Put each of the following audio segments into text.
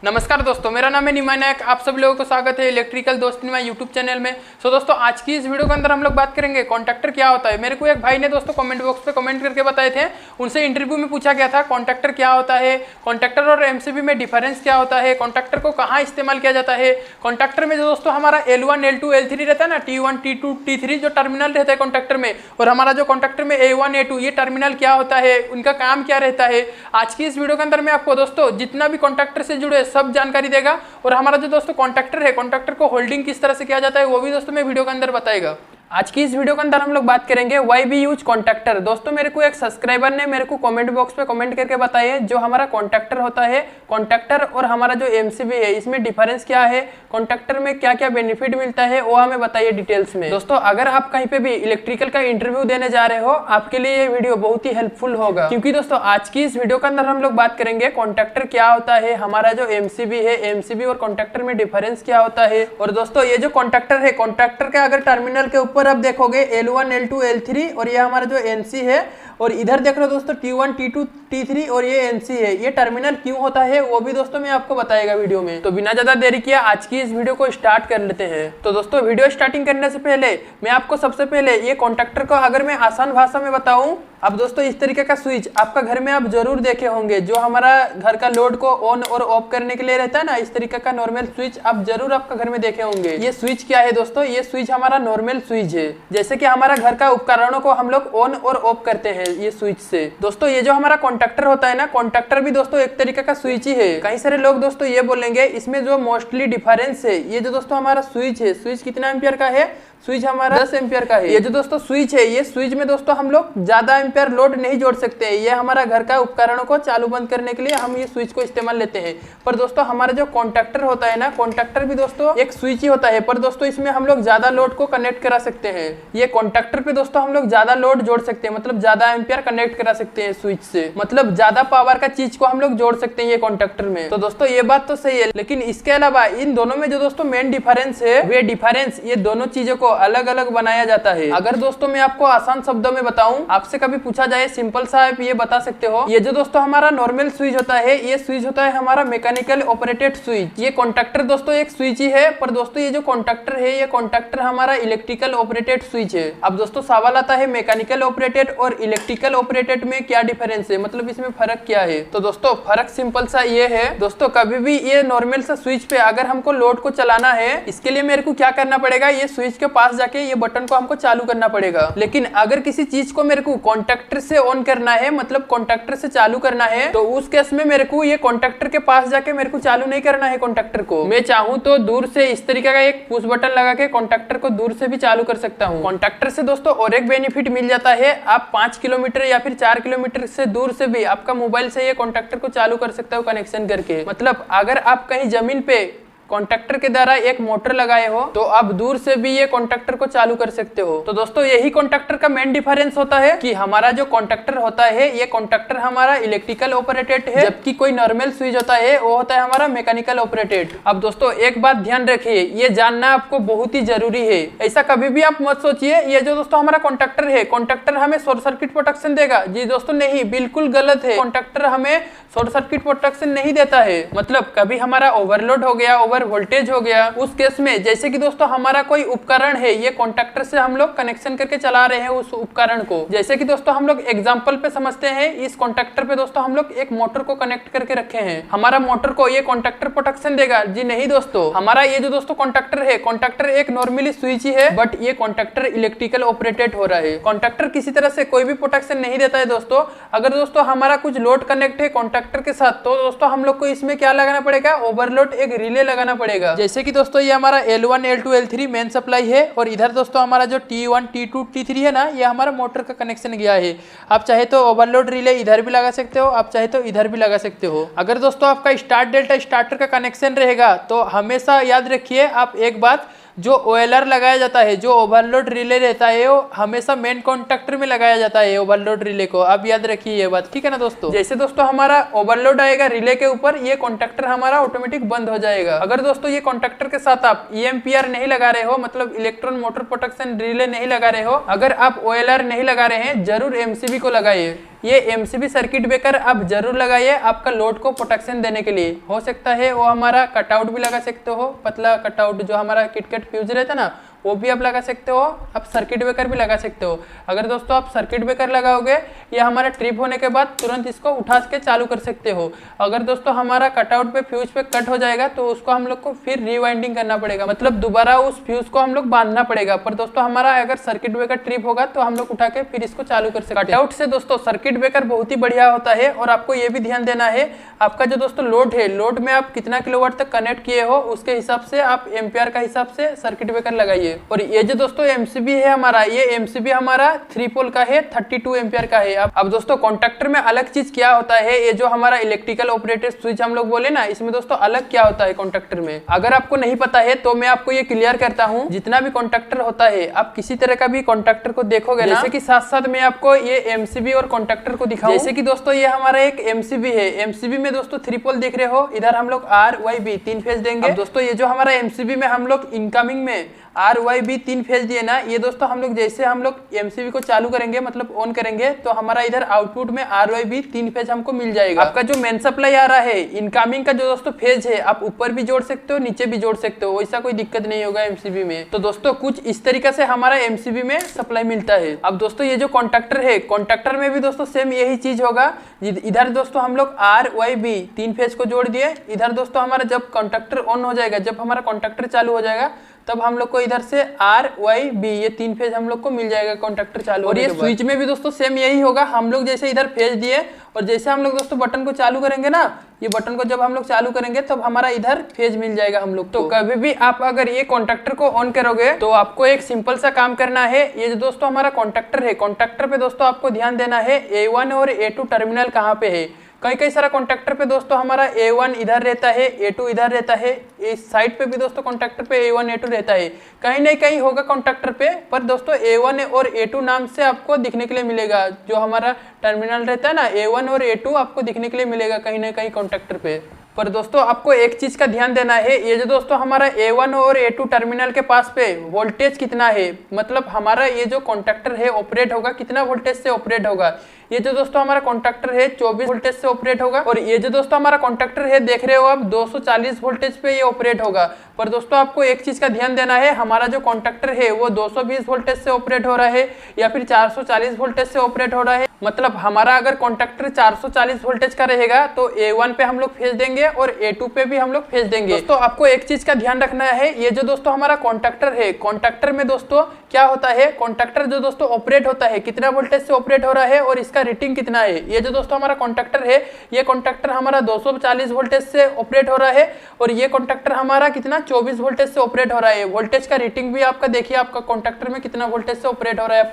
नमस्कार दोस्तों, मेरा नाम है निमा नायक। आप सब लोगों को स्वागत है इलेक्ट्रिकल दोस्त निमा यूट्यूब चैनल में। सो दोस्तों, आज की इस वीडियो के अंदर हम लोग बात करेंगे कॉन्टैक्टर क्या होता है। मेरे को एक भाई ने दोस्तों कमेंट बॉक्स पे कमेंट करके बताए थे, उनसे इंटरव्यू में पूछा गया था कॉन्टैक्टर क्या होता है, कॉन्टैक्टर और एमसीबी में डिफरेंस क्या होता है, कॉन्टैक्टर को कहाँ इस्तेमाल किया जाता है। कॉन्टैक्टर में जो दोस्तों हमारा L1 L2 L3 रहता है ना, T1 T2 T3 जो टर्मिनल रहता है कॉन्टैक्टर में, और हमारा जो कॉन्टैक्टर में A1 A2 ये टर्मिनल क्या होता है, उनका काम क्या रहता है। आज की इस वीडियो के अंदर मैं आपको दोस्तों जितना भी कॉन्टैक्टर से जुड़े सब जानकारी देगा, और हमारा जो दोस्तों कॉन्टैक्टर है, कॉन्टैक्टर को होल्डिंग किस तरह से किया जाता है वो भी दोस्तों मैं वीडियो के अंदर बताएगा। आज की इस वीडियो के अंदर हम लोग बात करेंगे वाई वी यूज कॉन्टैक्टर। दोस्तों, मेरे को एक सब्सक्राइबर ने मेरे को कमेंट बॉक्स पे कमेंट करके बताया जो हमारा कॉन्टैक्टर होता है, कॉन्टैक्टर और हमारा जो एमसीबी है इसमें डिफरेंस क्या है, कॉन्टैक्टर में क्या क्या बेनिफिट मिलता है वो हमें बताइए डिटेल्स में। दोस्तों, अगर आप कहीं पे भी इलेक्ट्रिकल का इंटरव्यू देने जा रहे हो, आपके लिए ये वीडियो बहुत ही हेल्पफुल होगा, क्योंकि दोस्तों आज की इस वीडियो के अंदर हम लोग बात करेंगे कॉन्टैक्टर क्या होता है, हमारा जो एमसीबी है, एमसीबी और कॉन्टैक्टर में डिफरेंस क्या होता है। और दोस्तों, ये जो कॉन्टैक्टर है, कॉन्टैक्टर के अगर टर्मिनल के ऊपर आप देखोगे L1 L2 L3 और ये हमारा जो NC है, और इधर देख लो दोस्तों T1 T2 T3 और ये NC है। ये टर्मिनल क्यों होता है वो भी दोस्तों मैं आपको बताएगा वीडियो में। तो बिना ज्यादा देरी किया आज की इस वीडियो को स्टार्ट कर लेते हैं। तो दोस्तों, वीडियो स्टार्टिंग करने से पहले मैं आपको सबसे पहले ये कॉन्टैक्टर को अगर मैं आसान भाषा में बताऊं, अब दोस्तों इस तरीके का स्विच आपका घर में आप जरूर देखे होंगे, जो हमारा घर का लोड को ऑन और ऑफ करने के लिए रहता है ना, इस तरीके का नॉर्मल स्विच आप जरूर आपका घर में देखे होंगे। ये स्विच क्या है दोस्तों, ये स्विच हमारा नॉर्मल स्विच है, जैसे कि हमारा घर का उपकरणों को हम लोग ऑन और ऑफ करते हैं ये स्विच से। दोस्तों, ये जो हमारा कॉन्टैक्टर होता है ना, कॉन्टैक्टर भी दोस्तों एक तरीके का स्विच ही है। कई सारे लोग दोस्तों ये बोलेंगे इसमें जो मोस्टली डिफरेंस है, ये जो दोस्तों हमारा स्विच है, स्विच कितना एम्पियर का है, स्विच हमारा 10 एम्पियर का है। ये जो दोस्तों स्विच है, ये स्विच में दोस्तों हम लोग ज्यादा एम्पियर लोड नहीं जोड़ सकते हैं। ये हमारा घर का उपकरणों को चालू बंद करने के लिए हम ये स्विच को इस्तेमाल लेते हैं। पर दोस्तों हमारा जो कॉन्टैक्टर होता है ना, कॉन्टैक्टर भी दोस्तों एक स्विच ही होता है, पर दोस्तों इसमें हम लोग ज्यादा लोड को कनेक्ट करा सकते हैं। ये कॉन्टैक्टर पे दोस्तों हम लोग ज्यादा लोड जोड़ सकते हैं, मतलब ज्यादा एम्पियर कनेक्ट करा सकते हैं स्विच से, मतलब ज्यादा पावर का चीज को हम लोग जोड़ सकते हैं ये कॉन्टैक्टर में। तो दोस्तों ये बात तो सही है, लेकिन इसके अलावा इन दोनों में जो दोस्तों मेन डिफरेंस है, वे डिफरेंस ये दोनों चीजों को अलग अलग बनाया जाता है। अगर दोस्तों मैं आपको आसान शब्दों में बताऊं, आपसे कभी पूछा जाए सिंपल सा आप ये बता सकते हो, ये जो दोस्तों हमारा नॉर्मल स्विच होता है, ये स्विच होता है हमारा मैकेनिकल ऑपरेटेड स्विच। ये कॉन्टैक्टर दोस्तों एक स्विच ही है, पर दोस्तों ये जो कॉन्टैक्टर है, ये कॉन्टैक्टर हमारा इलेक्ट्रिकल ऑपरेटेड स्विच है। अब दोस्तों सवाल आता है मैकेनिकल ऑपरेटेड और इलेक्ट्रिकल ऑपरेटेड में क्या डिफरेंस है, मतलब इसमें फर्क क्या है। तो दोस्तों फर्क सिंपल सा ये है, दोस्तों कभी भी ये नॉर्मल सा स्विच पे अगर हमको लोड को चलाना है, इसके लिए मेरे को क्या करना पड़ेगा, ये स्विच के पास जाके ये बटन को हमको चालू करना पड़ेगा। लेकिन अगर किसी चीज को मेरे को कॉन्टैक्टर से ऑन करना है, मतलब कॉन्टैक्टर से चालू करना है, तो उस केस में मेरे को ये कॉन्टैक्टर के पास जाके मेरे को चालू नहीं करना है कॉन्टैक्टर को। मैं चाहूं तो दूर से इस तरीके का एक पुश बटन लगा के कॉन्टैक्टर को दूर से भी चालू कर सकता हूं। कॉन्टैक्टर से दोस्तों और एक बेनिफिट मिल जाता है, आप 5 किलोमीटर या फिर 4 किलोमीटर से दूर से भी आपका मोबाइल से ये कॉन्टैक्टर को चालू कर सकते हो कनेक्शन करके। मतलब अगर आप कहीं जमीन पे कॉन्टैक्टर के द्वारा एक मोटर लगाए हो, तो आप दूर से भी ये कॉन्टैक्टर को चालू कर सकते हो। तो दोस्तों यही कॉन्टैक्टर का मेन डिफरेंस होता है कि हमारा जो कॉन्टैक्टर होता है, ये कॉन्टैक्टर हमारा इलेक्ट्रिकल ऑपरेटेड है, जबकि कोई नॉर्मल स्विच होता है वो होता है हमारा मैकेनिकल ऑपरेटेड। अब दोस्तों एक बात ध्यान रखिए, ये जानना आपको बहुत ही जरूरी है। ऐसा कभी भी आप मत सोचिए ये जो दोस्तों हमारा कॉन्टैक्टर है, कॉन्टैक्टर हमें शॉर्ट सर्किट प्रोटेक्शन देगा। जी दोस्तों नहीं, बिल्कुल गलत है। कॉन्टैक्टर हमें शॉर्ट सर्किट प्रोटेक्शन नहीं देता है। मतलब कभी हमारा ओवरलोड हो गया, ओवर वोल्टेज हो गया, उस केस में जैसे कि दोस्तों हमारा कोई उपकरण है, ये कॉन्टैक्टर से हम लोग कनेक्शन करके चला रहे हैं उस उपकरण को, जैसे कि दोस्तों हम लोग एग्जांपल पे समझते हैं, इस कॉन्टैक्टर पे दोस्तों हम लोग एक मोटर को कनेक्ट करके रखे हैं, हमारा मोटर को ये कॉन्टैक्टर प्रोटेक्शन देगा? जी नहीं दोस्तों, हमारा ये जो दोस्तों कॉन्टैक्टर है, कॉन्टैक्टर एक नॉर्मली स्विच ही है, बट ये कॉन्टैक्टर इलेक्ट्रिकल ऑपरेटेड हो रहा है। कॉन्टैक्टर किसी तरह से कोई भी प्रोटेक्शन नहीं देता है दोस्तों। अगर दोस्तों हमारा कुछ लोड कनेक्ट है कॉन्टैक्टर के साथ, तो दोस्तों हम लोग को इसमें क्या लगाना पड़ेगा, ओवरलोड एक रिले लगाना पड़ेगा। जैसे कि दोस्तों ये हमारा L1 L2 L3 main supply है, और इधर दोस्तों हमारा जो T1 T2 T3 है ना, ये हमारा मोटर का कनेक्शन गया है। आप चाहे तो ओवरलोड रिले इधर भी लगा सकते हो, आप चाहे तो इधर भी लगा सकते हो। अगर दोस्तों आपका स्टार्ट डेल्टा स्टार्टर का कनेक्शन रहेगा, तो हमेशा याद रखिए आप एक बात, जो OLR लगाया जाता है, जो ओवरलोड रिले रहता है, वो हमेशा मेन कॉन्टैक्टर में लगाया जाता है ओवरलोड रिले को। आप याद रखिए ये बात, ठीक है ना दोस्तों। जैसे दोस्तों हमारा ओवरलोड आएगा रिले के ऊपर, ये कॉन्टैक्टर हमारा ऑटोमेटिक बंद हो जाएगा। अगर दोस्तों ये कॉन्टैक्टर के साथ आप EMPR नहीं लगा रहे हो, मतलब इलेक्ट्रॉन मोटर प्रोटेक्शन रिले नहीं लगा रहे हो, अगर आप OLR नहीं लगा रहे हैं, जरूर MCB को लगाइए। ये एमसीबी सर्किट ब्रेकर आप जरूर लगाइए आपका लोड को प्रोटेक्शन देने के लिए। हो सकता है वो हमारा कटआउट भी लगा सकते हो, पतला कटआउट जो हमारा किटकट फ्यूज रहता है ना वो भी आप लगा सकते हो, आप सर्किट ब्रेकर भी लगा सकते हो। अगर दोस्तों आप सर्किट ब्रेकर लगाओगे ये हमारा ट्रिप होने के बाद तुरंत इसको उठा के चालू कर सकते हो। अगर दोस्तों हमारा कटआउट पे फ्यूज पे कट हो जाएगा तो उसको हम लोग को फिर रिवाइंडिंग करना पड़ेगा, मतलब दोबारा उस फ्यूज को हम लोग बांधना पड़ेगा। पर दोस्तों हमारा अगर सर्किट ब्रेकर ट्रिप होगा तो हम लोग उठा के फिर इसको चालू कर सकते हैं। कटआउट से दोस्तों सर्किट ब्रेकर बहुत ही बढ़िया होता है। और आपको ये भी ध्यान देना है आपका जो दोस्तों लोड है, लोड में आप कितना किलोवाट तक कनेक्ट किए हो उसके हिसाब से आप एम्पियर का हिसाब से सर्किट ब्रेकर लगाइए। और ये जो दोस्तों एमसीबी है हमारा, ये एमसीबी हमारा 3 पोल का है, 32 एम्पियर का है। अब दोस्तों कॉन्टैक्टर में अलग चीज क्या होता है, ये जो हमारा इलेक्ट्रिकल ऑपरेटेड स्विच हम लोग बोले ना, इसमें दोस्तों अलग क्या होता है कॉन्टैक्टर में। अगर आपको नहीं पता है तो मैं आपको ये क्लियर करता हूँ। जितना भी कॉन्टैक्टर होता है, आप किसी तरह का भी कॉन्टैक्टर को देखोगे ना, जैसे कि साथ साथ मैं आपको ये एमसीबी और कॉन्टैक्टर को दिखाऊं। जैसे कि दोस्तों ये हमारा एक एमसीबी है, एमसीबी में दोस्तों 3 पोल देख रहे हो, इधर हम लोग RYB 3 फेज देंगे। दोस्तों ये जो हमारा एमसीबी में हम लोग इनकमिंग में RYB 3 फेज दिए ना, ये दोस्तों हम लोग जैसे हम लोग एमसीबी को चालू करेंगे मतलब ऑन करेंगे तो हमारा इधर आउटपुट में RYB 3 फेज हमको मिल जाएगा। आपका जो मेन सप्लाई आ रहा है इनकमिंग का जो दोस्तों फेज है, आप ऊपर भी जोड़ सकते हो नीचे भी जोड़ सकते हो, ऐसा कोई दिक्कत नहीं होगा एमसीबी में। तो दोस्तों कुछ इस तरीके से हमारा एमसीबी में सप्लाई मिलता है। अब दोस्तों ये जो कॉन्टैक्टर है, कॉन्टैक्टर में भी दोस्तों सेम यही चीज होगा। इधर दोस्तों हम लोग RYB 3 फेज को जोड़ दिए, इधर दोस्तों हमारा जब कॉन्टैक्टर ऑन हो जाएगा, जब हमारा कॉन्टैक्टर चालू हो जाएगा तब हम लोग को इधर से RYB ये 3 फेज हम लोग को मिल जाएगा कॉन्टैक्टर चालू। और ये स्विच में भी दोस्तों सेम यही होगा। हम लोग जैसे इधर फेज दिए और जैसे हम लोग दोस्तों बटन को चालू करेंगे ना, ये बटन को जब हम लोग चालू करेंगे तब हमारा इधर फेज मिल जाएगा हम लोग। तो कभी भी आप अगर ये कॉन्टैक्टर को ऑन करोगे तो आपको एक सिंपल सा काम करना है। ये जो दोस्तों हमारा कॉन्टैक्टर है, कॉन्टैक्टर पे दोस्तों आपको ध्यान देना है A1 और A2 टर्मिनल कहाँ पे है। कई सारा कॉन्टैक्टर पे दोस्तों हमारा A1 इधर रहता है, A2 इधर रहता है, इस साइड पे भी दोस्तों कॉन्टैक्टर पे A1 A2 रहता है। कहीं नहीं कहीं होगा कॉन्टैक्टर पे, पर दोस्तों A1 और A2 नाम से आपको दिखने के लिए मिलेगा। जो हमारा टर्मिनल रहता है ना A1 और A2 आपको दिखने के लिए मिलेगा कहीं ना कहीं कॉन्टैक्टर पे। पर दोस्तों आपको एक चीज का ध्यान देना है, ये जो दोस्तों हमारा A1 और A2 टर्मिनल के पास पे वोल्टेज कितना है, मतलब हमारा ये जो कॉन्टैक्टर है ऑपरेट होगा कितना वोल्टेज से ऑपरेट होगा। ये जो दोस्तों हमारा कॉन्टैक्टर है 24 वोल्टेज से ऑपरेट होगा। और ये जो दोस्तों हमारा कॉन्टैक्टर है देख रहे हो आप 240 वोल्टेज पे ये ऑपरेट होगा। पर दोस्तों आपको एक चीज का ध्यान देना है, हमारा जो कॉन्टैक्टर है वो 220 वोल्टेज से ऑपरेट हो रहा है या फिर 440 वोल्टेज से ऑपरेट हो रहा है। मतलब हमारा अगर कॉन्टैक्टर 440 वोल्टेज का रहेगा तो A1 पे हम लोग फेज देंगे और A2 पे भी हम लोग फेज देंगे। दोस्तों आपको एक चीज का ध्यान रखना है, ये जो दोस्तों हमारा कॉन्टैक्टर है, कॉन्टैक्टर में दोस्तों क्या होता है, कॉन्टैक्टर जो दोस्तों ऑपरेट होता है कितना वोल्टेज से ऑपरेट हो रहा है और इसका रेटिंग कितना है। ये जो दोस्तों हमारा कॉन्टैक्टर है, ये कॉन्टैक्टर हमारा 240 वोल्टेज से ऑपरेट हो रहा है और ये कॉन्टैक्टर हमारा कितना 24 वोल्टेज से ऑपरेट हो रहा है। वोल्टेज का रेटिंग भी आपका देखिए, आपका कॉन्टैक्टर में कितना वोल्टेज से ऑपरेट हो रहा है।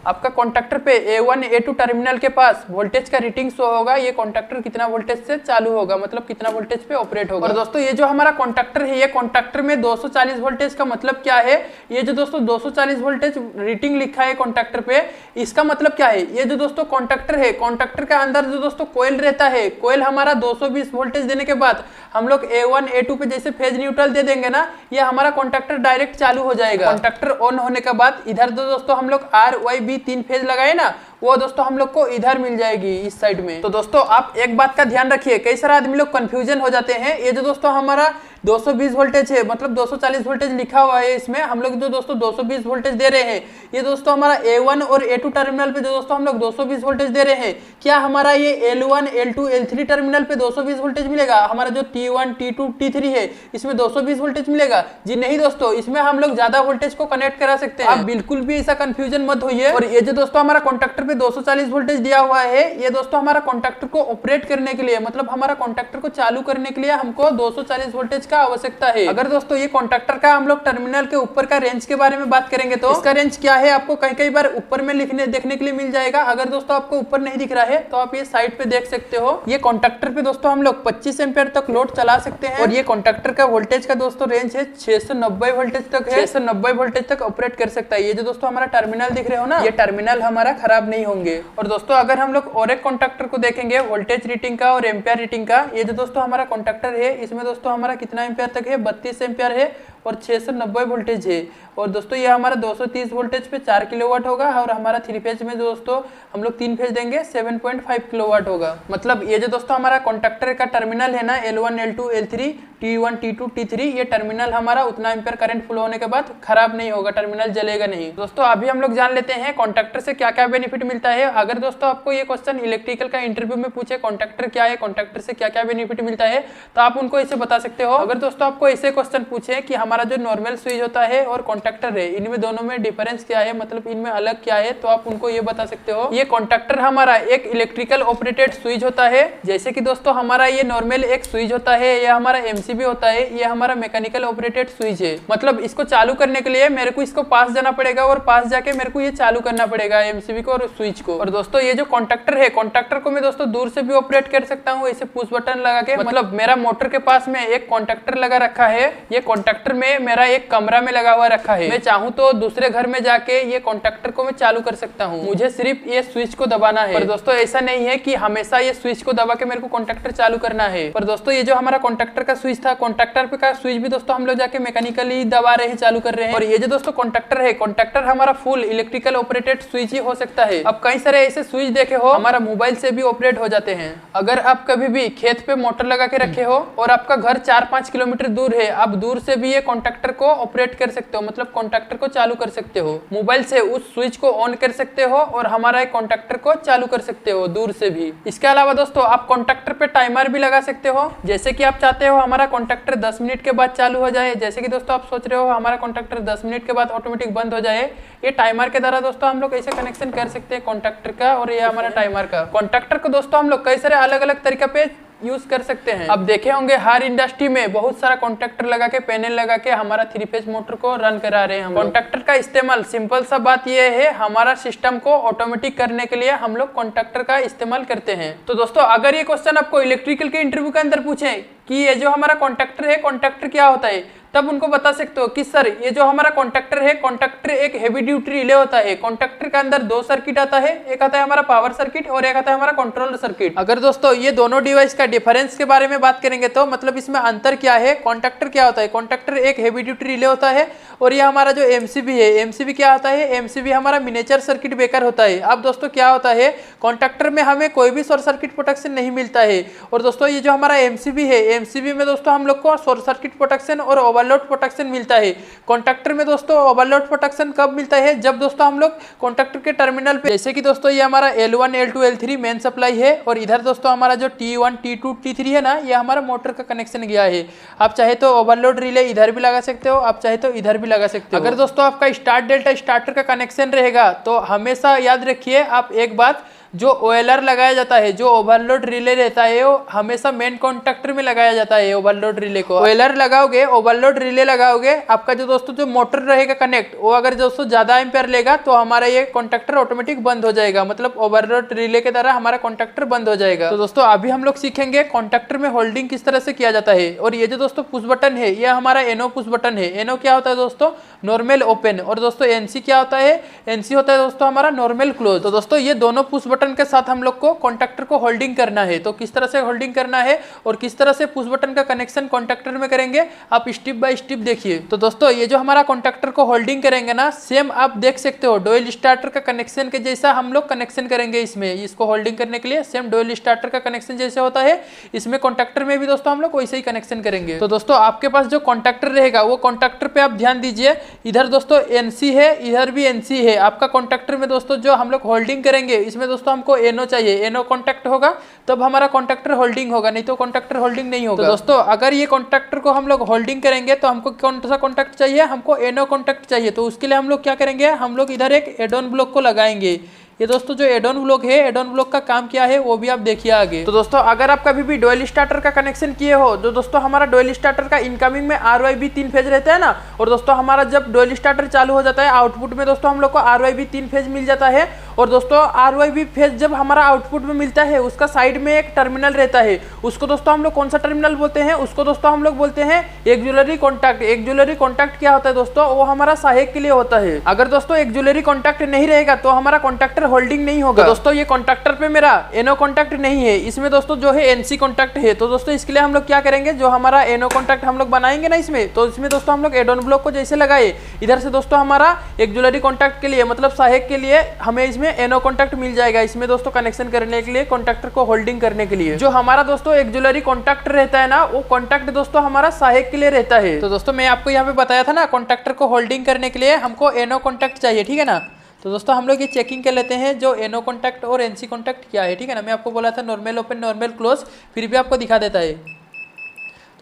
आपका कॉन्टैक्टर पे A1 A2 टर्मिनल के पास वोल्टेज का रेटिंग शो होगा, ये कॉन्टैक्टर कितना वोल्टेज से चालू होगा, मतलब कितना वोल्टेज पे ऑपरेट होगा। और दोस्तों ये जो हमारा कॉन्टैक्टर है, ये कॉन्टैक्टर में 240 वोल्टेज का मतलब क्या है, ये जो दोस्तों 240 वोल्टेज रेटिंग लिखा है कॉन्टैक्टर पे, इसका मतलब क्या है, ये जो दोस्तों कॉन्टैक्टर है, कॉन्टैक्टर के अंदर जो दोस्तों कोयल रहता है, कोयल हमारा 220 वोल्टेज देने के बाद हम लोग A1 A2 पे जैसे फेज न्यूट्रल दे देंगे ना, ये हमारा कॉन्टैक्टर डायरेक्ट चालू हो जाएगा। कॉन्टैक्टर ऑन होने के बाद इधर दोस्तों हम लोग RYB 3 फेज लगाए ना, वो दोस्तों हम लोग को इधर मिल जाएगी इस साइड में। तो दोस्तों आप एक बात का ध्यान रखिए, कई सारे आदमी लोग कंफ्यूजन हो जाते हैं। ये जो दोस्तों हमारा 220 वोल्टेज है, मतलब 240 वोल्टेज लिखा हुआ है इसमें, हम लोग जो दोस्तों 220 वोल्टेज दे रहे हैं, ये दोस्तों हमारा A1 और A2 टर्मिनल पे जो दोस्तों हम लोग 220 वोल्टेज दे रहे हैं, क्या हमारा ये L1 L2 L3 टर्मिनल पे 220 वोल्टेज मिलेगा? हमारा जो T1 T2 T3 है इसमें 220 वोल्टेज मिलेगा? जी नहीं दोस्तों, इसमें हम लोग ज्यादा वोल्टेज को कनेक्ट करा सकते हैं। आप बिल्कुल भी ऐसा कंफ्यूजन मत होइए। और ये जो दोस्तों हमारा कॉन्टैक्टर पे 240 वोल्टेज दिया हुआ है, ये दोस्तों हमारा कॉन्टैक्टर को ऑपरेट करने के लिए, मतलब हमारा कॉन्टैक्टर को चालू करने के लिए हमको 240 वोल्टेज का आवश्यकता है। अगर दोस्तों ये कॉन्टैक्टर का हम लोग टर्मिनल के ऊपर का रेंज के बारे में बात करेंगे तो इसका रेंज क्या है आपको कई बार ऊपर में देखने के लिए मिल जाएगा। अगर दोस्तों आपको ऊपर नहीं दिख रहा है तो आप ये साइड पे देख सकते हो। ये कॉन्टैक्टर पे दोस्तों हम लोग 25 एम्पीयर तक लोड चला सकते हैं और ये कॉन्टैक्टर का वोल्टेज का दोस्तों रेंज है 690 वोल्टेज तक है, 690 वोल्टेज तक ऑपरेट कर सकता है। ये जो दोस्तों हमारा टर्मिनल दिख रहे हो ना, ये टर्मिनल हमारा खराब नहीं होंगे। और दोस्तों अगर हम लोग और एक कॉन्टैक्टर को देखेंगे वोल्टेज रेटिंग का और एम्पियर रेटिंग का, ये जो दोस्तों हमारा कॉन्टैक्टर है इसमें दोस्तों हमारा कितना एम्पियर तक है, 32 एम्पियर है और 690 वोल्टेज है। और दोस्तों ये हमारा 230 वोल्टेज पे 4 किलोवाट होगा और हमारा 3 फेज में दोस्तों हम लोग 3 फेज देंगे 7.5 किलोवाट होगा। मतलब ये जो दोस्तों हमारा कॉन्टैक्टर का टर्मिनल है ना L1 L2 L3 T1 T2 T3, ये टर्मिनल हमारा उतना एम्पीयर करंट फ्लो होने के बाद खराब नहीं होगा, टर्मिनल जलेगा नहीं। दोस्तों अभी हम लोग जान लेते हैं कॉन्टैक्टर से क्या क्या बेनिफिट मिलता है। अगर दोस्तों आपको ये क्वेश्चन इलेक्ट्रिकल का इंटरव्यू में पूछे कॉन्टैक्टर क्या है, कॉन्टैक्टर से क्या क्या बेनिफिट मिलता है, तो आप उनको ऐसे बता सकते हो। अगर दोस्तों आपको ऐसे क्वेश्चन पूछे कि हमारा जो नॉर्मल स्विच होता है और कॉन्टैक्टर है, इनमें दोनों में डिफरेंस क्या है, मतलब इनमें अलग क्या है, तो आप उनको ये बता सकते हो। ये कॉन्टैक्टर हमारा एक इलेक्ट्रिकल ऑपरेटेड स्विच होता है। जैसे कि दोस्तों हमारा ये नॉर्मल एक स्विच होता है, ये हमारा एमसीबी होता है, ये हमारा मैकेनिकल ऑपरेटेड स्विच है। मतलब इसको चालू करने के लिए मेरे को इसको पास जाना पड़ेगा और पास जाके मेरे को ये चालू करना पड़ेगा एमसीबी को और स्विच को। और दोस्तों ये जो कॉन्टैक्टर है, कॉन्टैक्टर को मैं दोस्तों दूर से भी ऑपरेट कर सकता हूँ ऐसे पुश बटन लगा के। मतलब मेरा मोटर के पास में एक कॉन्टैक्टर लगा रखा है, ये कॉन्टैक्टर में मेरा एक कमरा में लगा हुआ रखा है। मैं चाहूँ तो दूसरे घर में जाके ये कॉन्टैक्टर को मैं चालू कर सकता हूँ, मुझे सिर्फ ये स्विच को दबाना है। पर दोस्तों ऐसा नहीं है कि हमेशा ये स्विच को दबा के मेरे को कॉन्टैक्टर चालू करना है। पर दोस्तों ये जो हमारा कॉन्टैक्टर का स्विच था, कॉन्टैक्टर पे का स्विच भी दोस्तों हम लोग जाके मैकेनिकली दबा रहे हैं, चालू कर रहे हैं। और ये जो दोस्तों कॉन्टैक्टर है, कॉन्टैक्टर हमारा फुल इलेक्ट्रिकल ऑपरेटेड स्विच ही हो सकता है। अब कई सारे ऐसे स्विच देखे हो हमारा मोबाइल से भी ऑपरेट हो जाते हैं। अगर आप कभी भी खेत पे मोटर लगा के रखे हो और आपका घर 4-5 किलोमीटर दूर है, आप दूर से भी ये कॉन्टैक्टर को ऑपरेट कर सकते हो, मतलब कॉन्टैक्टर को चालू कर सकते हो। मोबाइल से उस स्विच को ऑन कर सकते हो और हमारा एक कॉन्टैक्टर को चालू कर सकते हो दूर से भी। इसके अलावा दोस्तों आप कॉन्टैक्टर पे टाइमर भी लगा सकते हो। जैसे कि आप चाहते हो हमारा कॉन्टैक्टर 10 मिनट के बाद चालू हो जाए, जैसे कि दोस्तों आप सोच रहे हो हमारा कॉन्टैक्टर 10 मिनट के बाद ऑटोमेटिक बंद हो जाए, ये टाइमर के द्वारा दोस्तों हम लोग ऐसे कनेक्शन कर सकते हैं कॉन्टैक्टर का और ये हमारा टाइमर का। कॉन्टैक्टर को दोस्तों हम लोग कई सारे अलग अलग तरीके पे यूज कर सकते हैं। अब देखे होंगे हर इंडस्ट्री में बहुत सारा कॉन्टैक्टर लगा के, पैनल लगा के हमारा 3 फेज मोटर को रन करा रहे हैं हम। कॉन्टैक्टर का इस्तेमाल सिंपल सा बात ये है, हमारा सिस्टम को ऑटोमेटिक करने के लिए हम लोग कॉन्टैक्टर का इस्तेमाल करते हैं। तो दोस्तों अगर ये क्वेश्चन आपको इलेक्ट्रिकल के इंटरव्यू के अंदर पूछे कि ये जो हमारा कॉन्टैक्टर है, कॉन्टैक्टर क्या होता है, तब उनको बता सकते हो कि सर ये जो हमारा कॉन्टैक्टर है, कॉन्टैक्टर एक हेवी ड्यूटी रिले होता है। कॉन्टैक्टर के अंदर 2 सर्किट आता है, एक आता है हमारा पावर सर्किट और एक आता है हमारा कंट्रोलर सर्किट। अगर दोस्तों ये दोनों डिवाइस का डिफरेंस के बारे में बात करेंगे तो मतलब इसमें अंतर क्या है, कॉन्टैक्टर क्या होता है, कॉन्टैक्टर एक हेवी ड्यूटी रिले होता है और ये हमारा जो एमसीबी है, एमसीबी क्या होता है, एमसीबी हमारा मिनिएचर सर्किट ब्रेकर होता है। अब दोस्तों क्या होता है, कॉन्टैक्टर में हमें कोई भी शॉर्ट सर्किट प्रोटेक्शन नहीं मिलता है और दोस्तों ये जो हमारा एमसीबी है, एमसीबी में दोस्तों हम लोग को शॉर्ट सर्किट प्रोटेक्शन और ओवरलोड प्रोटेक्शन मिलता है। कॉन्टैक्टर में दोस्तों ओवरलोड प्रोटेक्शन कब मिलता है, जब दोस्तों हम लोग कॉन्टैक्टर के टर्मिनल पे, जैसे कि दोस्तों ये हमारा L1 L2 L3 main supply है और इधर दोस्तों हमारा जो T1 T2 T3 है ना, ये हमारा मोटर का कनेक्शन गया है। आप चाहे तो ओवरलोड रिले इधर भी लगा सकते हो, आप चाहे तो इधर भी लगा सकते हो। अगर दोस्तों आपका स्टार्ट डेल्टा स्टार्टर का कनेक्शन रहेगा तो हमेशा याद रखिए आप एक बात, जो ओएलआर लगाया जाता है, जो ओवरलोड रिले रहता है, वो हमेशा मेन कॉन्टैक्टर में लगाया जाता है। ओवरलोड रिले को ओएलआर लगाओगे, ओवरलोड रिले लगाओगे, आपका जो दोस्तों जो मोटर रहेगा कनेक्ट, वो अगर दोस्तों ज्यादा एम्पेयर लेगा तो हमारा ये कॉन्टैक्टर ऑटोमेटिक बंद हो जाएगा, मतलब ओवरलोड रिले के द्वारा हमारा कॉन्टैक्टर बंद हो जाएगा। तो दोस्तों अभी हम लोग सीखेंगे कॉन्टैक्टर में होल्डिंग किस तरह से किया जाता है। और ये जो दोस्तों पुश बटन है, ये हमारा एनो पुश बटन है। एनो क्या होता है दोस्तों, नॉर्मल ओपन, और दोस्तों एनसी क्या होता है, एनसी होता है दोस्तों हमारा नॉर्मल क्लोज। तो दोस्तों ये दोनों पुश बटन के साथ हम लोग को कॉन्टैक्टर को होल्डिंग करना है। तो किस तरह से होल्डिंग करना है और किस तरह से पुश बटन का कनेक्शन कॉन्टैक्टर में करेंगे, आप स्टेप बाय स्टेप देखिए। तो दोस्तों ये जो हमारा कॉन्टैक्टर को होल्डिंग करेंगे ना, सेम आप देख सकते हो डोयल स्टार्टर का कनेक्शन के जैसा हम लोग कनेक्शन करेंगे इसमें। इसको होल्डिंग करने के लिए सेम डोयल स्टार्टर का कनेक्शन जैसे होता है, इसमें कॉन्टैक्टर में भी दोस्तों हम लोग वैसे ही कनेक्शन करेंगे। तो दोस्तों आपके पास जो कॉन्टैक्टर रहेगा, वो कॉन्टैक्टर पे आप ध्यान दीजिए, इधर दोस्तों एनसी है, इधर भी एनसी है। आपका कॉन्टैक्टर में दोस्तों जो हम लोग होल्डिंग करेंगे, इसमें दोस्तों हमको एनो चाहिए, एनो कॉन्टैक्ट होगा तब हमारा कॉन्टैक्टर होल्डिंग होगा, नहीं तो कॉन्टैक्टर होल्डिंग नहीं होगा। तो दोस्तों अगर ये कॉन्टैक्टर को हम लोग होल्डिंग करेंगे तो हमको कौन सा कॉन्टैक्ट चाहिए, हमको एनो कॉन्टैक्ट चाहिए। तो उसके लिए हम लोग क्या करेंगे, हम लोग इधर एक एड ऑन ब्लॉक को लगाएंगे। ये दोस्तों जो एड ऑन ब्लॉक है, एड ऑन ब्लॉक का काम क्या है वो भी आप देखिए आगे। तो दोस्तों अगर आप कभी भी डोयल स्टार्टर का कनेक्शन किए हो, जो दोस्तों हमारा डोयल स्टार्टर का इनकमिंग में RYB 3 फेज रहता है ना, और दोस्तों हमारा जब डोयल स्टार्टर चालू हो जाता है, आउटपुट में दोस्तों हम लोग को RYB 3 फेज मिल जाता है। और दोस्तों RYB फेज जब हमारा आउटपुट में मिलता है उसका साइड में एक टर्मिनल रहता है, उसको दोस्तों हम लोग कौन सा टर्मिनल बोलते हैं, उसको दोस्तों हम लोग बोलते हैं एक्सिलरी कॉन्टैक्ट। एक्सिलरी कॉन्टैक्ट क्या होता है दोस्तों, वो हमारा सहायक के लिए होता है। अगर दोस्तों एक्सिलरी कॉन्टैक्ट नहीं रहेगा तो हमारा कॉन्टैक्टर होल्डिंग नहीं होगा। तो दोस्तों ये कॉन्टैक्टर पे मेरा NO कॉन्टैक्ट नहीं है, इसमें दोस्तों जो है NC कॉन्टैक्ट है। तो दोस्तों इसके लिए हम लोग क्या करेंगे, जो हमारा NO कॉन्टैक्ट हम लोग बनाएंगे ना इसमें, तो इसमें दोस्तों हम लोग एड ऑन ब्लॉक को जैसे लगाए, इधर से दोस्तों हमारा एक्सिलरी कॉन्टैक्ट के लिए मतलब सहायक के लिए हमें इसमें NO कॉन्टैक्ट मिल जाएगा। इसमें दोस्तों कनेक्शन करने के लिए, कॉन्टैक्टर को होल्डिंग करने के लिए जो हमारा दोस्तों एक्सिलरी कॉन्टैक्ट रहता है ना, वो कॉन्टैक्ट दोस्तों हमारा सहायक के लिए रहता है। तो दोस्तों मैं आपको यहाँ पे बताया था ना, कॉन्टैक्टर को होल्डिंग करने के लिए हमको NO कॉन्टैक्ट चाहिए, ठीक है ना। तो दोस्तों हम लोग ये चेकिंग कर लेते हैं जो NO कॉन्टैक्ट और NC कॉन्टैक्ट क्या है, ठीक है ना। मैं आपको बोला था नॉर्मल ओपन नॉर्मल क्लोज, फिर भी आपको दिखा देता है।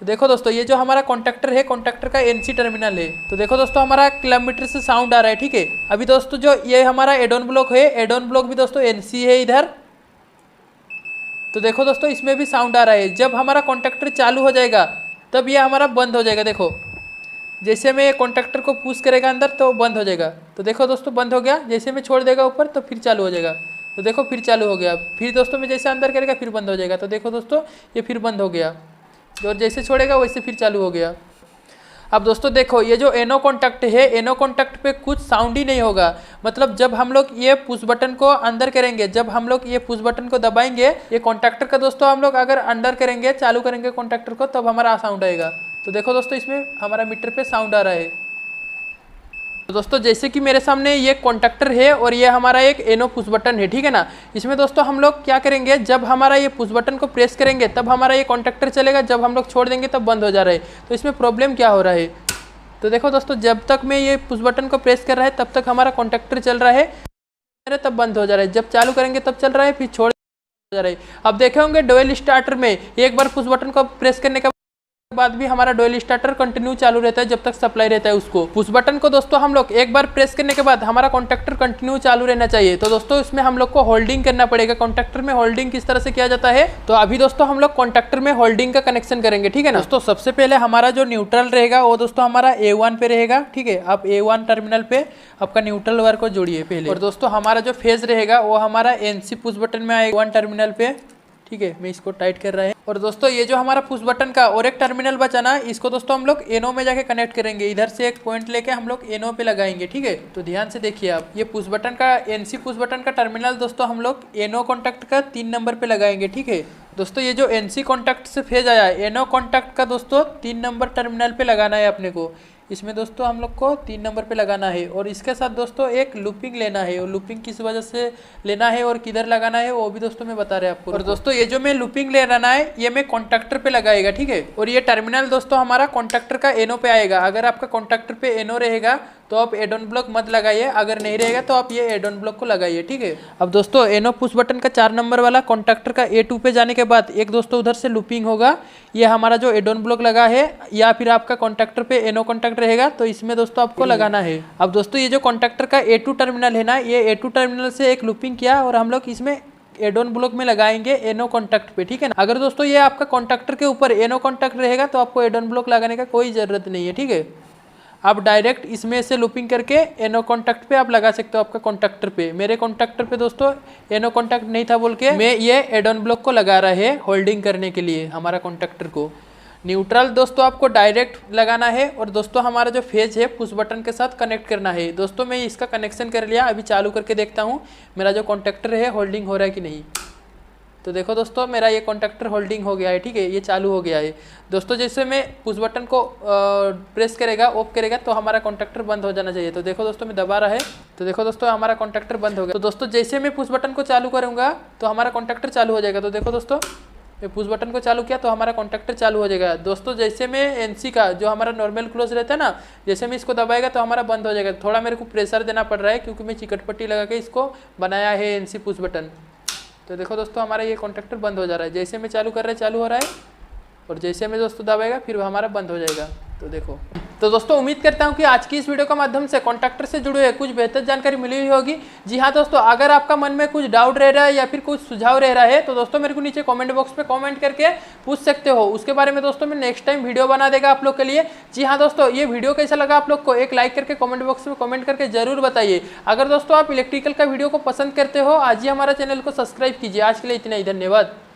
तो देखो दोस्तों ये जो हमारा कॉन्टैक्टर है, कॉन्टैक्टर का NC टर्मिनल है। तो देखो दोस्तों हमारा किलोमीटर से साउंड आ रहा है, ठीक है। अभी दोस्तों जो ये हमारा एड ऑन ब्लॉक है, एड ऑन ब्लॉक भी दोस्तों NC है इधर। तो देखो दोस्तों इसमें भी साउंड आ रहा है। जब हमारा कॉन्टैक्टर चालू हो जाएगा तब ये हमारा बंद हो जाएगा। देखो जैसे मैं कॉन्टैक्टर को पुश करेगा अंदर तो बंद हो जाएगा। तो देखो दोस्तों बंद हो गया, जैसे मैं छोड़ देगा ऊपर तो फिर चालू हो जाएगा। तो देखो फिर चालू हो गया, फिर दोस्तों मैं जैसे अंदर करेगा फिर बंद हो जाएगा। तो देखो दोस्तों ये फिर बंद हो गया, और जैसे छोड़ेगा वैसे फिर चालू हो गया। अब दोस्तों देखो ये जो NO कॉन्टैक्ट है, NO कॉन्टैक्ट पे कुछ साउंड ही नहीं होगा। मतलब जब हम लोग ये पुश बटन को अंदर करेंगे, जब हम लोग ये पुश बटन को दबाएंगे, ये कॉन्टैक्टर का दोस्तों हम लोग अगर अंदर करेंगे, चालू करेंगे कॉन्टैक्टर को, तब हमारा साउंड आएगा। तो देखो दोस्तों इसमें हमारा मीटर पे साउंड आ रहा है। तो दोस्तों जैसे कि मेरे सामने ये कॉन्टैक्टर है और ये हमारा एक NO पुश बटन है, ठीक है ना। इसमें दोस्तों हम लोग क्या करेंगे, जब हमारा ये पुश बटन को प्रेस करेंगे तब हमारा ये कॉन्टैक्टर चलेगा, जब हम लोग छोड़ देंगे तब बंद हो जा रहा है। तो इसमें प्रॉब्लम क्या हो रहा है, तो देखो दोस्तों जब तक मैं ये पुश बटन को प्रेस कर रहा है तब तक हमारा कॉन्टैक्टर चल रहा है, तब बंद हो जा रहा है। जब चालू करेंगे तब चल रहा है, फिर छोड़ जा रहा है। अब देखे होंगे डुअल स्टार्टर में एक बार पुश बटन को प्रेस करने के बाद भी हमारा डुअल स्टार्टर कंटिन्यू चालू रहता है जब तक सप्लाई रहता है उसको। पुश बटन को दोस्तों हम लोग एक बार प्रेस करने के बाद हमारा कॉन्टैक्टर कंटिन्यू चालू रहना चाहिए। तो दोस्तों इसमें हम लोग को होल्डिंग करना पड़ेगा। कॉन्टैक्टर में होल्डिंग किस तरह से किया जाता है, तो अभी दोस्तों हम लोग कॉन्टैक्टर में होल्डिंग का कनेक्शन करेंगे, ठीक है ना। दोस्तों सबसे पहले हमारा जो न्यूट्रल रहेगा वो दोस्तों हमारा A1 पे रहेगा, ठीक है। आप A1 टर्मिनल पे आपका न्यूट्रल वायर को जोड़िए पहले। और दोस्तों हमारा जो फेज रहेगा वो हमारा NC पुश बटन में आएगा A1 टर्मिनल पे, ठीक है। मैं इसको टाइट कर रहा है। और दोस्तों ये जो हमारा पुश बटन का और एक टर्मिनल बचा ना, इसको दोस्तों हम लोग NO में जाके कनेक्ट करेंगे। इधर से एक पॉइंट लेके हम लोग NO पे लगाएंगे, ठीक है। तो ध्यान से देखिए आप, ये पुश बटन का NC पुश बटन का टर्मिनल दोस्तों हम लोग NO कॉन्टैक्ट का 3 नंबर पे लगाएंगे, ठीक है। दोस्तों ये जो NC कॉन्टैक्ट से फेज आया है, NO कॉन्टैक्ट का दोस्तों 3 नंबर टर्मिनल पे लगाना है अपने को। इसमें दोस्तों हम लोग को 3 नंबर पे लगाना है। और इसके साथ दोस्तों एक लूपिंग लेना है, और लूपिंग किस वजह से लेना है और किधर लगाना है वो भी दोस्तों मैं बता रहे हैं आपको। और दोस्तों ये जो मैं लूपिंग ले रहा है ये मैं कॉन्टैक्टर पे लगाएगा, ठीक है। और ये टर्मिनल दोस्तों हमारा कॉन्टैक्टर का NO पे आएगा। अगर आपका कॉन्टैक्टर पे NO रहेगा तो आप एड ऑन ब्लॉक मत लगाइए, अगर नहीं रहेगा तो आप ये एड ऑन ब्लॉक को लगाइए, ठीक है। अब दोस्तों NO पुश बटन का 4 नंबर वाला कॉन्टैक्टर का A2 पे जाने के बाद एक दोस्तों उधर से लूपिंग होगा। ये हमारा जो एड ऑन ब्लॉक लगा है, या फिर आपका कॉन्टैक्टर पे NO कॉन्टैक्ट रहेगा तो इसमें दोस्तों आपको लगाना है। अब दोस्तों ये जो कॉन्टैक्टर का A2 टर्मिनल है ना, ये A2 टर्मिनल से एक लूपिंग किया और हम लोग इसमें एड ऑन ब्लॉक में लगाएंगे NO कॉन्टैक्ट पे, ठीक है ना। अगर दोस्तों ये आपका कॉन्टैक्टर के ऊपर NO कॉन्टैक्ट रहेगा तो आपको एड ऑन ब्लॉक लगाने का कोई ज़रूरत नहीं है, ठीक है। आप डायरेक्ट इसमें से लूपिंग करके NO कॉन्टैक्ट पे आप लगा सकते हो आपका कॉन्टैक्टर पे। मेरे कॉन्टैक्टर पे दोस्तों NO कॉन्टैक्ट नहीं था बोल के मैं ये एड ऑन ब्लॉक को लगा रहा है होल्डिंग करने के लिए हमारा कॉन्टैक्टर को। न्यूट्रल दोस्तों आपको डायरेक्ट लगाना है। और दोस्तों हमारा जो फेज है पुश बटन के साथ कनेक्ट करना है। दोस्तों मैं इसका कनेक्शन कर लिया, अभी चालू करके देखता हूँ मेरा जो कॉन्टैक्टर है होल्डिंग हो रहा है कि नहीं। तो देखो दोस्तों मेरा ये कॉन्टैक्टर होल्डिंग हो गया है, ठीक है, ये चालू हो गया है। दोस्तों जैसे मैं पुश बटन को प्रेस करेगा ऑफ करेगा तो हमारा कॉन्टैक्टर बंद हो जाना चाहिए। तो देखो दोस्तों मैं दबा रहा है, तो देखो दोस्तों हमारा कॉन्टैक्टर बंद हो गया। तो दोस्तों जैसे मैं पुश बटन को चालू करूँगा तो हमारा कॉन्टैक्टर चालू हो जाएगा। तो देखो दोस्तों मैं पुश बटन को चालू किया तो हमारा कॉन्टैक्टर चालू हो जाएगा। दोस्तों जैसे मैं NC का जो हमारा नॉर्मल क्लोज रहता है ना, जैसे मैं इसको दबाएगा तो हमारा बंद हो जाएगा। थोड़ा मेरे को प्रेशर देना पड़ रहा है क्योंकि मैं चिकट पट्टी लगा के इसको बनाया है NC पुश बटन। तो देखो दोस्तों हमारा ये कॉन्टैक्टर बंद हो जा रहा है। जैसे मैं चालू कर रहा है चालू हो रहा है, और जैसे मैं दोस्तों दबाएगा फिर हमारा बंद हो जाएगा। तो देखो, तो दोस्तों उम्मीद करता हूं कि आज की इस वीडियो के माध्यम से कॉन्ट्रैक्टर से जुड़े हुए कुछ बेहतर जानकारी मिली हुई होगी। जी हाँ दोस्तों, अगर आपका मन में कुछ डाउट रह रहा है या फिर कुछ सुझाव रह रहा है तो दोस्तों मेरे को नीचे कमेंट बॉक्स पे कमेंट करके पूछ सकते हो। उसके बारे में दोस्तों मैं नेक्स्ट टाइम वीडियो बना देगा आप लोग के लिए। जी हाँ दोस्तों, ये वीडियो कैसा लगा आप लोग को एक लाइक करके कमेंट बॉक्स में कमेंट करके जरूर बताइए। अगर दोस्तों आप इलेक्ट्रिकल का वीडियो को पसंद करते हो, आज ही हमारा चैनल को सब्सक्राइब कीजिए। आज के लिए इतना ही, धन्यवाद।